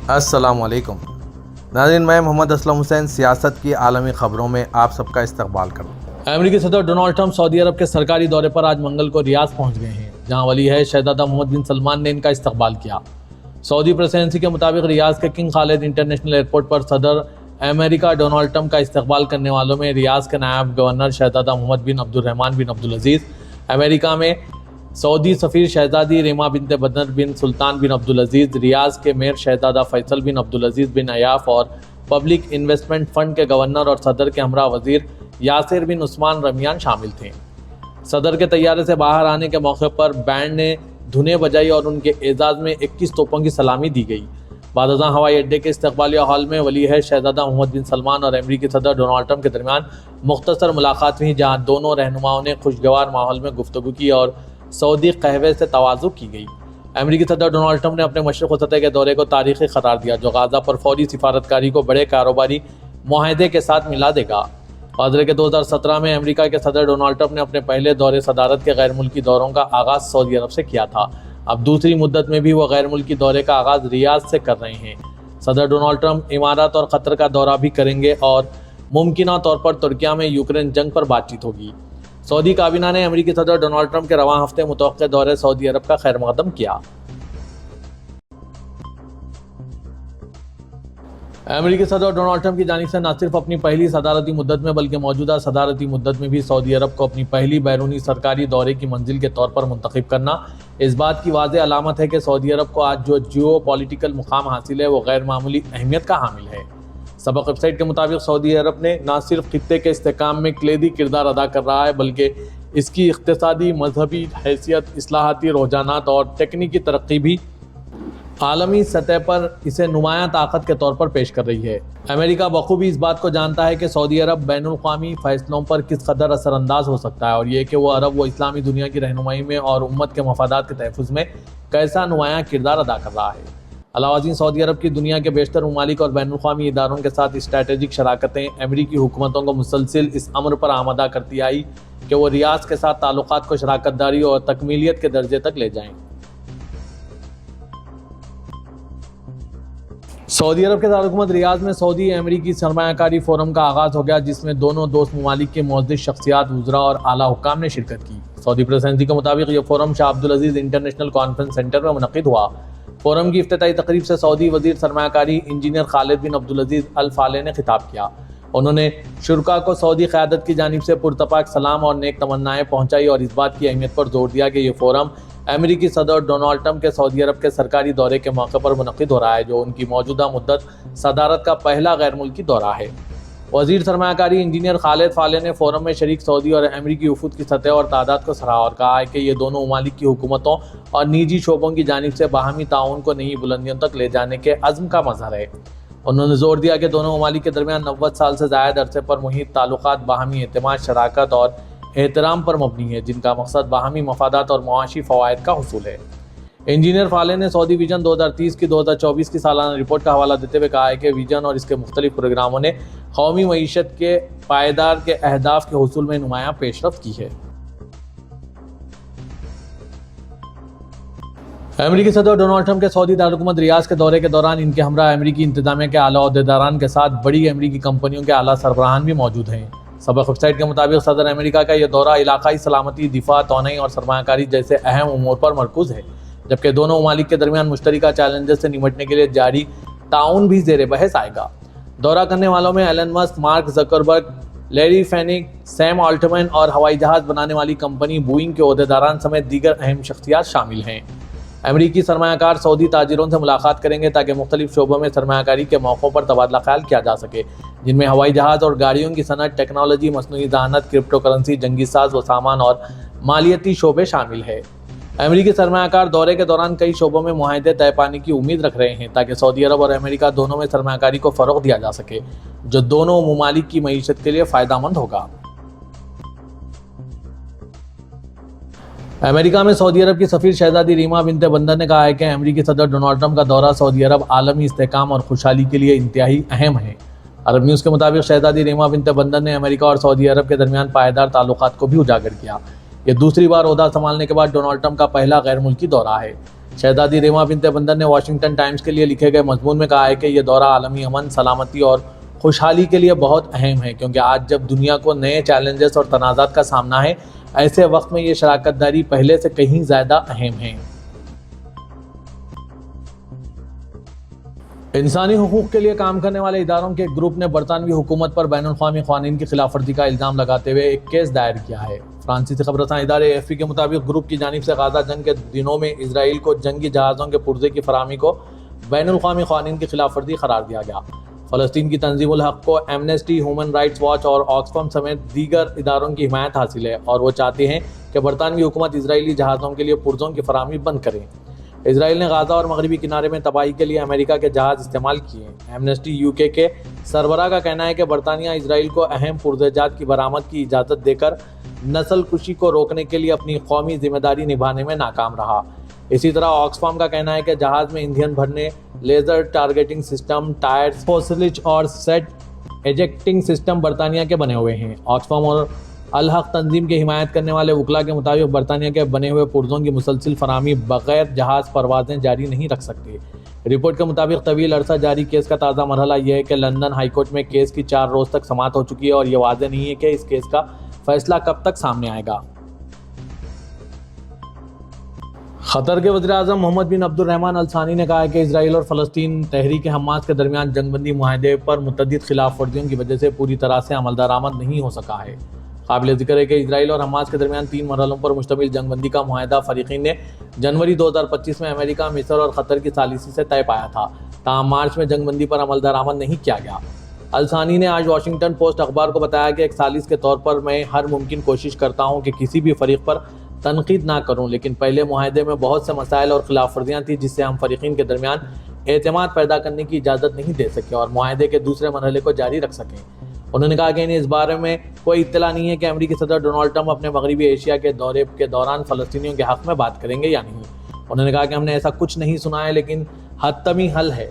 अस्सलाम वालेकुम नाज़रीन, मैं मोहम्मद असलम हुसैन सियासत की आलमी ख़बरों में आप सबका इस्तकबाल करता हूँ। अमेरिकी सदर डोनाल्ड ट्रंप सऊदी अरब के सरकारी दौरे पर आज मंगल को रियाद पहुंच गए हैं, जहां वली है शहजादा मोहम्मद बिन सलमान ने इनका इस्तकबाल किया। सऊदी प्रेसिडेंसी के मुताबिक रियाद के किंग खालिद इंटरनेशनल एयरपोर्ट पर सदर अमेरिका डोनाल्ड ट्रंप का इस्तकबाल करने वालों में रियाद के नायब गवर्नर शहजादा मोहम्मद बिन अब्दुर्रहमान बिन अब्दुल अजीज़, अमेरिका में सऊदी सफ़ीर शहजादी रीमा बिनत बदर बिन सुल्तान बिन अब्दुल अजीज़, रियाद के मेयर शहजादा फैसल बिन अब्दुल अजीज़ बिन अयाफ और पब्लिक इन्वेस्टमेंट फ़ंड के गवर्नर और सदर के हमरा वज़ीर यासिर बिन उस्मान रमियान शामिल थे। सदर के तैयारे से बाहर आने के मौके पर बैंड ने धुनें बजाई और उनके एजाज़ में 21 तोपों की सलामी दी गई। बादशाह हवाई अड्डे के इस्तकबालिया हॉल में वली है शहजादा मोहम्मद बिन सलमान और अमेरिकी सदर डोनाल्ड ट्रंप के दरमियान मुख्तसर मुलाकात हुई, जहाँ दोनों रहनुमाओं ने खुशगवार माहौल में गुफ्तगू की और सऊदी कहवे से तवाज़ु की गई। अमेरिकी सदर डोनाल्ड ट्रंप ने अपने मशरक़ सतह के दौरे को तारीख़ी करार दिया, जो गाज़ा पर फौरी सिफारतकारी को बड़े कारोबारी मुआहदे के साथ मिला देगा। के 2017 में अमेरिका के सदर डोनाल्ड ट्रंप ने अपने पहले दौरे सदारत के गैर मुल्की दौरों का आगाज़ सऊदी अरब से किया था। अब दूसरी मुद्दत में भी वो गैर मुल्की दौरे का आगाज़ रियाद से कर रहे हैं। सदर डोनाल्ड ट्रंप इमारात और क़तर का दौरा भी करेंगे और मुमकिना तौर पर तुर्किया में यूक्रेन जंग पर बातचीत होगी। सऊदी काबीना ने अमेरिकी सदर डोनाल्ड ट्रंप के रवां हफ्ते मुतवक्के दौरे सऊदी अरब का खैर मकदम किया। अमेरिकी सदर डोनाल्ड ट्रंप की जानिब से न सिर्फ अपनी पहली सदारती मुद्दत में बल्कि मौजूदा सदारती मुद्दत में भी सऊदी अरब को अपनी पहली बैरूनी सरकारी दौरे की मंजिल के तौर पर मुंतखब करना इस बात की वाज़ेह अलामत है कि सऊदी अरब को आज जो जियो पॉलिटिकल मुकाम हासिल है वो गैर मामूली अहमियत का हामिल है। सबक वेबसाइट के मुताबिक सऊदी अरब ने न सिर्फ खित्ते के इस्तेकाम में कलीदी किरदार अदा कर रहा है, बल्कि इसकी इक़्तिसादी, मजहबी हैसियत, इस्लाहाती रुझानात और तकनीकी तरक्की भी आलमी सतह पर इसे नुमायां ताकत के तौर पर पेश कर रही है। अमेरिका बखूबी इस बात को जानता है कि सऊदी अरब बैनुल-अक़वामी फ़ैसलों पर किस कदर असरअंदाज हो सकता है और ये कि वो अरब व इस्लामी दुनिया की रहनुमाई में और उम्मत के मफादात के तहफ़्फ़ुज़ में कैसा नुमायां किरदार अदा कर रहा है। अलावा सऊदी अरब की दुनिया के बेशतर ममालिक और बैनुल-अक़वामी इदारों के साथ स्ट्रैटेजिक शराकतें अमेरिकी हुकूमतों को मुसलसिल इस अम्र पर आमादा करती आई कि वो रियाद के साथ ताल्लुकात को शराकतदारी और तकमीलियत के दर्जे तक ले जाएँ। सऊदी अरब के दारुल-हुकूमत रियाद में सऊदी अमेरिकी सरमायाकारी फोरम का आगाज़ हो गया, जिसमें दोनों दोस्त ममालिक के मुअज़्ज़िज़ शख्सियात, वुज़रा और आला हुक्काम ने शिरकत की। सऊदी प्रेसिडेंसी के मुताबिक ये फोरम शाह अब्दुल अजीज़ इंटरनेशनल कॉन्फ्रेंस सेंटर में मुनक़िद हुआ। फोरम की इफ्तिताई तकरीब से सऊदी वज़ीर सरमायाकारी इंजीनियर खालिद बिन अब्दुल अजीज़ अल फाले ने खिताब किया। उन्होंने शुरका को सऊदी क़यादत की जानिब से पुरतपाक सलाम और नेक तमन्नाएँ पहुँचाई और इस बात की अहमियत पर जोर दिया कि ये फोरम अमेरिकी सदर डोनाल्ड ट्रंप के सऊदी अरब के सरकारी दौरे के मौके पर मुनक़िद हो रहा है, जो उनकी मौजूदा मुद्दत सदारत का पहला गैर मुल्की दौरा है। वज़ीर सरमायाकारी इंजीनियर खालिद फाले ने फोरम में शरीक सऊदी और अमेरिकी वफूद की सतह और तादाद को सराहा और कहा है कि ये दोनों ममालिक की हुकूमतों और निजी शोबों की जानिब से बाहमी ताउन को नई बुलंदियों तक ले जाने के अज़्म का मज़हर है। उन्होंने जोर दिया कि दोनों ममालिक के दरमियान 90 साल से ज़ायद अरसे पर मुहित ताल्लुकात बाहमी एतमाद, शराकत और एहतराम पर मबनी है, जिनका मकसद बाहमी मफादात और मुआशी फ़वाइद का हुसूल है। इंजीनियर फाले ने सऊदी विजन 2030 की 2024 की सालाना रिपोर्ट का हवाला देते हुए कहा है कि विजन और इसके मुख्तलिफ प्रोग्रामों ने कौमी मईशत के पायदार के अहदाफ के हुसूल में नुमायां पेशरफ्त की है। अमेरिकी सदर डोनाल्ड ट्रंप के सऊदी दारुल-हुकूमत रियाद के दौरे के दौरान इनके हमरा अमेरिकी इंतजामिया के आला ओहदेदारान के साथ बड़ी अमेरिकी कंपनियों के आला सरबराहान भी मौजूद हैं। सबक वेबसाइट के मुताबिक सदर अमेरिका का यह दौरा इलाकाई सलामती, दिफा, तौनाई और सरमायाकारी जैसे अहम उमूर पर मरकूज़ है, जबकि दोनों ममालिक के दरमियान मुश्तरका चैलेंजेस से निपटने के लिए जारी ताउन भी ज़ेर बहस आएगा। दौरा करने वालों में Elon Musk, Mark Zuckerberg, Larry Fink, Sam Altman और हवाई जहाज़ बनाने वाली कंपनी बोइंग के ओहदेदारान समेत दीगर अहम शख्सियात शामिल हैं। अमेरिकी सरमायाकार सऊदी ताजिरों से मुलाकात करेंगे ताकि मुख्तलिफ शोबों में सरमायाकारी के मौक़ों पर तबादला ख्याल किया जा सके, जिनमें हवाई जहाज़ और गाड़ियों की सनत, टेक्नोलॉजी, मसनूई ज़हानत, क्रिप्टो करेंसी, जंगी साज व सामान और मालियती शोबे शामिल है। अमेरिकी सरमायाकार दौरे के दौरान कई शोबों में मुआहदे तय पाने की उम्मीद रख रहे हैं ताकि सऊदी अरब और अमेरिका दोनों में सरमायाकारी को फ़रोग़ दिया जा सके, जो दोनों ममालिक की मईशत के लिए फ़ायदेमंद होगा। अमेरिका में सऊदी अरब की सफ़ीर शहजादी रीमा बिनत बदर ने कहा है कि अमेरिकी सदर डोनाल्ड ट्रंप का दौरा सऊदी अरब आलमी इस्तेहकाम और खुशहाली के लिए इंतहाई अहम है। अरब न्यूज़ के मुताबिक शहजादी रीमा बिनत बदर ने अमेरिका और सऊदी अरब के दरमियान पायदार ताल्लुकात को भी उजागर किया। ये दूसरी बार ओहदा संभालने के बाद डोनाल्ड ट्रंप का पहला गैर मुल्की दौरा है। शहजादी रीमा बिन्ते बंदर ने वॉशिंगटन टाइम्स के लिए लिखे गए मजमून में कहा है कि यह दौरा आलमी अमन, सलामती और खुशहाली के लिए बहुत अहम है, क्योंकि आज जब दुनिया को नए चैलेंजेस और तनाज़ात का सामना है, ऐसे वक्त में ये शराकत दारी पहले से कहीं ज़्यादा अहम है। इंसानी हुकूक के लिए काम करने वाले इदारों के एक ग्रुप ने बरतानवी हुकूमत पर बैनुल-अक़वामी क़वानीन की खिलाफ वर्जी का इल्ज़ाम लगाते हुए एक केस दायर किया है। फ्रांसीसी खबरसां इदारे AFP के मुताबिक ग्रुप की जानिब से गाज़ा जंग के दिनों में इसराइल को जंगी जहाज़ों के पुर्जे की फराहमी को बैनुल-अक़वामी क़वानीन की खिलाफ वर्जी करार दिया गया। फ़लस्तीन की तंजीमुल हक़ को एमनेस्टी, ह्यूमन राइट्स वॉच और ऑक्सफैम समेत दीगर इदारों की हिमायत हासिल है और वो चाहते हैं कि बरतानवी हुकूमत इसराइली जहाज़ों के लिए पुर्जों की फराहमी बंद करे। इसराइल ने गाज़ा और मगरबी किनारे में तबाही के लिए अमेरिका के जहाज़ इस्तेमाल किए। एमनेस्टी UK के सरबराह का कहना है कि बरतानिया इसराइल को अहम पुर्जेजात की बरामद की इजाज़त देकर नस्ल कुशी को रोकने के लिए अपनी कौमी जिम्मेदारी निभाने में नाकाम रहा। इसी तरह ऑक्सफैम का कहना है कि जहाज़ में ईंधन भरने, लेज़र टारगेटिंग सिस्टम, टायर्स, फोसिलिज और सेट एजेक्टिंग सिस्टम बरतानिया के बने हुए हैं। ऑक्सफैम और अल हक़ तंजीम की हिमायत करने वाले वकला के मुताबिक बरतानिया के बने हुए पुर्जों की मुसलसिल फराहमी बगैर जहाज़ परवाज़ें जारी नहीं रख सकते। रिपोर्ट के मुताबिक तवील अरसा जारी केस का ताज़ा मरहला यह है कि लंदन हाई कोर्ट में केस की 4 रोज़ तक समाअत हो चुकी है और यह वाज़ेह नहीं है कि इस केस का फैसला कब तक सामने आएगा। क़तर के वज़ीर-ए-आज़म मोहम्मद बिन अब्दुर्रहमान अल सानी ने कहा है कि इसराइल और फ़लस्तीन तहरीक हमास के दरमियान जंगबंदी मुआहदे पर मुतअद्दिद खिलाफ वर्जियों की वजह से पूरी तरह से अमल दरामद नहीं हो सका है। काबिल ज़िक्र है कि इसराइल और हमास के दरमियान 3 मरहलों पर मुश्तमिल जंगबंदी का मुआहदा फ़रीक़ीन ने जनवरी 2025 में अमेरिका, मिस्र और क़तर की सालिसी से तय पाया था। ताहम मार्च में जंगबंदी पर अमल दरामद नहीं किया गया। अल-सानी ने आज वाशिंगटन पोस्ट अखबार को बताया कि एक सालिस के तौर पर मैं हर मुमकिन कोशिश करता हूँ कि किसी भी फरीक पर तनकीद ना करूँ, लेकिन पहले मुआहदे में बहुत से मसाइल और खिलाफ वर्जियाँ थी जिससे हम फरीक़ीन के दरमियान एतमाद पैदा करने की इजाज़त नहीं दे सके और मुआहदे के दूसरे मरहले को जारी रख सकें। उन्होंने कहा कि इन्हें इस बारे में कोई इत्तला नहीं है कि अमेरिकी सदर डोनाल्ड ट्रंप अपने मगरबी एशिया के दौरे के दौरान फ़लस्तीनियों के हक़ में बात करेंगे या नहीं। उन्होंने कहा कि हमने ऐसा कुछ नहीं सुना है, लेकिन हतमी हल है।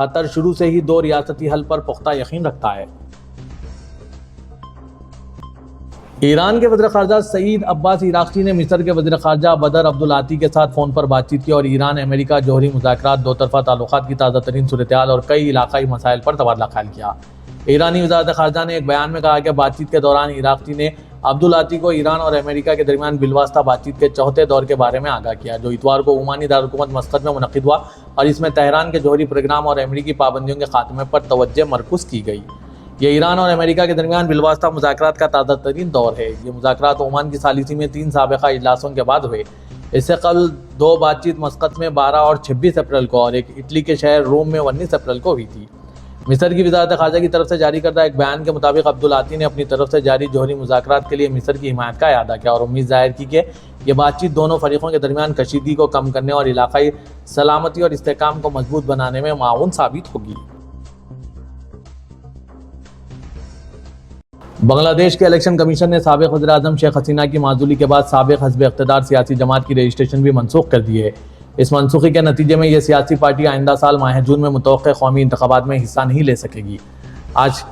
क़तर शुरू से ही 2 रियासती हल पर पुख्ता यकीन रखता है। ईरान के वज़ीर ख़ारजा सईद अब्बास इराक़ची ने मिस्र के वज़ीर ख़ारजा बदर अब्दुलाती के साथ फ़ोन पर बातचीत की और ईरान अमेरिका जोहरी मुज़ाकरात, 2 तरफ़ा ताल्लुक़ात की ताज़ा तरीन सूरत-ए-हाल और कई इलाक़ाई मसाइल पर तबादला ख्याल किया। ईरानी वज़ारत ख़ारजा ने एक बयान में कहा कि बातचीत के दौरान इराक़ची ने अब्दुलाती को ईरान और अमेरिका के दरमियान बिलवास्ता बातचीत के चौथे दौर के बारे में आगाह किया, जो इतवार को ओमानी दारुल-हुकूमत मस्कत में मुनक़िद हुआ और इसमें तेहरान के जोहरी प्रोग्राम और अमेरिकी पाबंदियों के खात्मे पर तवज्जो मरकूज़ की गई। ये ईरान और अमेरिका के दरमियान बिलवास्ता मुज़ाकरात का ताज़ा तरीन दौर है। ये मुज़ाकरात ओमान की सालिसी में 3 साबिक़ा इजलासों के बाद हुए। इससे कबल 2 बातचीत मस्कत में 12 और 26 अप्रैल को और एक इटली के शहर रोम में 19 अप्रैल को हुई थी। मिस्र की वज़ारत ख़ारजा की तरफ से जारी करदा एक बयान के मुताबिक अब्दुलाती ने अपनी तरफ से जारी जोहरी मुज़ाकरात के लिए मिस्र की हिमायत का इरादा किया और उम्मीद ज़ाहिर की कि ये बातचीत दोनों फरीक़ों के दरमियान कशीदगी को कम करने और इलाक़ाई सलामती और इस्तेहकाम को मजबूत बनाने में माऊन साबित होगी। बांग्लादेश के इलेक्शन कमीशन ने साबिक़ वज़ीर-ए-आज़म शेख हसीना की माज़ूली के बाद साबिक़ हिज़्ब-ए-इक़्तिदार सियासी जमात की रजिस्ट्रेशन भी मनसूख कर दी है। इस मनसूखी के नतीजे में यह सियासी पार्टी आइंदा साल माह जून में मुतवक्किअ कौमी इंतख़ाबात में हिस्सा नहीं ले सकेगी। आज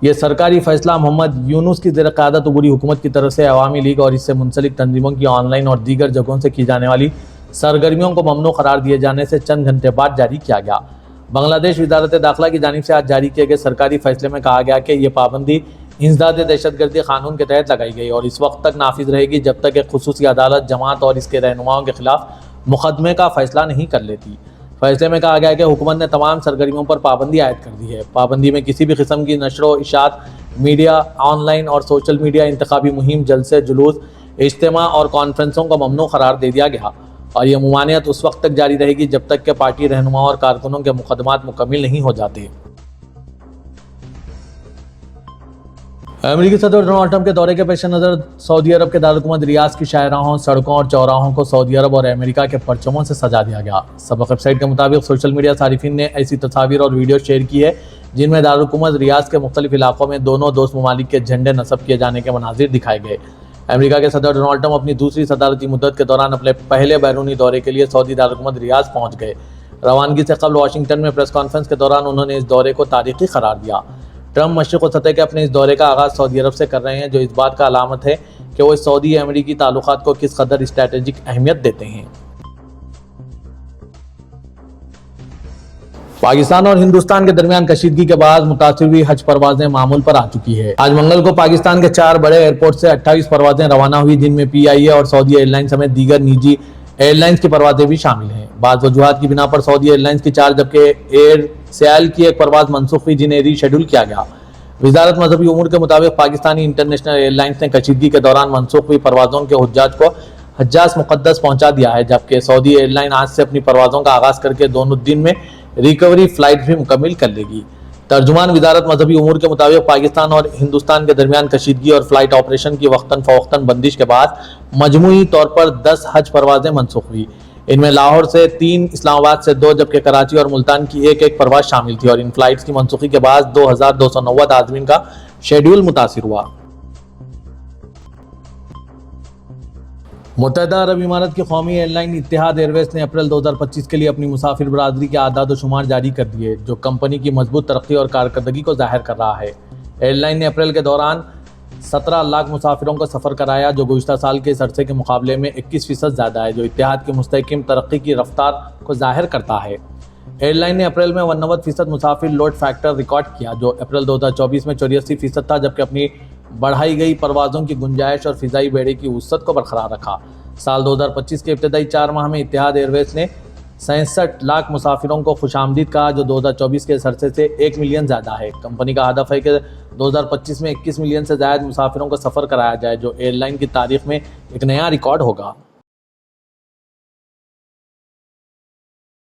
ये सरकारी फैसला मोहम्मद यूनुस की ज़ेर-क़यादत अबूरी हुकूमत की तरफ से अवामी लीग और इससे मुंसलिक तंजीमों की ऑनलाइन और दीगर जगहों से की जाने वाली सरगर्मियों को ममनू करार दिए जाने से चंद घंटे बाद जारी किया गया। बांग्लादेश वज़ारत दाखिला की जानिब से आज जारी किए गए सरकारी फैसले में कहा गया कि यह पाबंदी इंसदाद दहशतगर्दी कानून के तहत लगाई गई और इस वक्त तक नाफिज रहेगी जब तक एक खुसूसी अदालत जमात और इसके रहनुमाओं के खिलाफ मुकदमे का फैसला नहीं कर लेती। फैसले में कहा गया कि हुकूमत ने तमाम सरगर्मियों पर पाबंदी आयद कर दी है। पाबंदी में किसी भी किस्म की नशर व इशात, मीडिया, ऑनलाइन और सोशल मीडिया, इंतखाबी मुहिम, जलसे, जुलूस, इज्तिमा और कॉन्फ्रेंसों को ममनू करार दे दिया गया और यह ममानियत उस वक्त तक जारी रहेगी जब तक कि पार्टी रहनुमाओं और कारकुनों के मुकदमात मुकम्मिल नहीं हो जाते। अमेरिकी सदर डोनाल्ड ट्रंप के दौरे के पेश नज़र सऊदी अरब के दारुल-हुकूमत रियाद की शाहराहों, सड़कों और चौराहों को सऊदी अरब और अमेरिका के परचमों से सजा दिया गया। सबक वेबसाइट के मुताबिक सोशल मीडिया सारिफिन ने ऐसी तस्वीर और वीडियो शेयर की है जिनमें दारुल-हुकूमत रियाद के मुख्तलिफ इलाकों में दोनों दोस्त ममालिक के झंडे नस्ब किए जाने के मनाजिर दिखाए गए। अमेरिका के सदर डोनाल्ड ट्रंप अपनी दूसरी सदारती मुद्दत के दौरान अपने पहले बैरूनी दौरे के लिए सऊदी दारुल-हुकूमत रियाद पहुँच गए। रवानगी से कबल वाशिंगटन में प्रेस कॉन्फ्रेंस के दौरान उन्होंने इस दौरे को तारीखी करार दिया। ट्रंप मशरिक़ व सतह के अपने इस दौरे का आगाज़ सऊदी अरब से कर रहे हैं, जो इस बात का अलामत है कि वो सऊदी अमेरिकी ताल्लुकात को किस कदर स्ट्रैटेजिक अहमियत देते हैं। پاکستان اور ہندوستان کے درمیان کشیدگی کے بعد متاثر ہوئی حج پروازیں معمول پر آ چکی ہے۔ آج منگل کو پاکستان کے 4 بڑے ایئرپورٹ سے 28 پروازیں روانہ ہوئی، جن میں PIA اور سعودی ایئر لائنز سمیت دیگر نجی ایئر لائنز کی پروازیں بھی شامل ہیں۔ بعض وجوہات کی بنا پر سعودی ایئر لائنز کی 4 جبکہ ایئر سیال کی 1 پرواز منسوخ ہوئی، جنہیں ری شیڈول کیا گیا۔ وزارت مذہبی امور کے مطابق پاکستانی انٹرنیشنل ایئر لائنز نے کشیدگی کے دوران منسوخ ہوئی پروازوں کے حجاج کو حجاز مقدس پہنچا دیا ہے، جبکہ سعودی ایئر لائن آج سے اپنی پروازوں کا آغاز کر کے دونوں دن میں ریکوری فلائٹ بھی مکمل کر لے گی۔ ترجمان وزارت مذہبی امور کے مطابق پاکستان اور ہندوستان کے درمیان کشیدگی اور فلائٹ آپریشن کی وقتاً فوقتاً بندش کے بعد مجموعی طور پر 10 حج پروازیں منسوخ ہوئی۔ ان میں لاہور سے 3، اسلام آباد سے 2، جبکہ کراچی اور ملتان کی 1 پرواز شامل تھی، اور ان فلائٹس کی منسوخی کے بعد 2290 عازمین کا شیڈول متاثر ہوا۔ متحدہ عرب امارات کی قومی ایئر لائن اتحاد ایئر ویز نے اپریل 2025 کے لیے اپنی مسافر برادری کے اعداد و شمار جاری کر دیے، جو کمپنی کی مضبوط ترقی اور کارکردگی کو ظاہر کر رہا ہے۔ ایئر لائن نے اپریل کے دوران 17 لاکھ مسافروں کو سفر کرایا، جو گزشتہ سال کے اس عرصے کے مقابلے میں 21% زیادہ ہے، جو اتحاد کی مستحکم ترقی کی رفتار کو ظاہر کرتا ہے۔ ایئر لائن نے اپریل میں 89% مسافر لوڈ فیکٹر ریکارڈ کیا، جو اپریل 2024 میں 84% تھا، جبکہ اپنی بڑھائی گئی پروازوں کی گنجائش اور فضائی بیڑے کی وسعت کو برقرار رکھا۔ سال 2025 کے ابتدائی 4 ماہ میں اتحاد ایئر ویز نے 67 لاکھ مسافروں کو خوش آمدید کہا، جو 2024 کے اس عرصے سے 1 ملین زیادہ ہے۔ کمپنی کا ہدف ہے کہ 2025 میں 21 ملین سے زائد مسافروں کو سفر کرایا جائے، جو ایئر لائن کی تاریخ میں ایک نیا ریکارڈ ہوگا۔